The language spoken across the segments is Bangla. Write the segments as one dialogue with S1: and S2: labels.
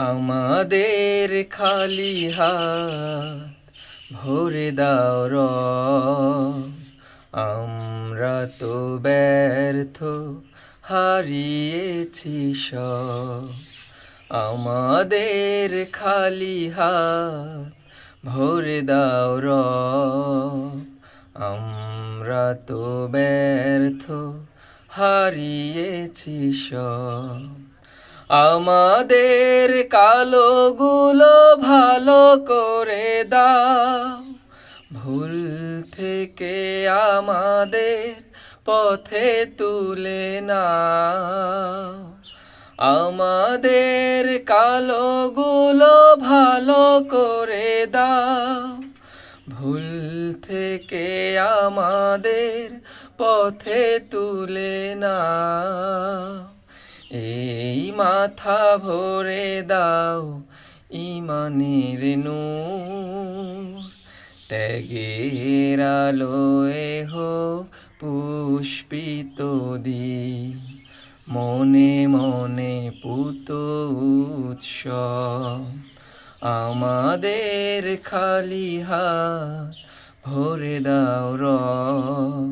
S1: আমাদের খালি হাত ভরে দাও রব, আমরা তো ব্যর্থ হারিয়েছি সব। আমাদের খালি হাত ভরে দাও রব, আমরা তো ব্যর্থ হারিয়েছি সব। আমাদের কালোগুলো ভালো করে দাও, ভুল থেকে আমাদের পথে তুলে নাও। আমাদের কালোগুলো ভালো করে দাও, ভুল থেকে আমাদের পথে তুলে নাও। এই মাথা ভরে দাও ঈমানের নূর, ত্যাগের আলোয় হোক পুষ্পিত দিন, মনে মনে পুত উৎসব। আমাদের খালি হাত ভরে দাও রব,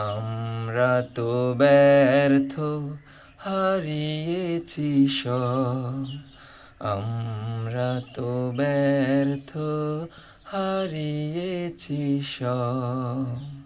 S1: আমরা তো ব্যর্থ হারিয়েছি সব। আমরা তো ব্যর্থ হারিয়েছি সব।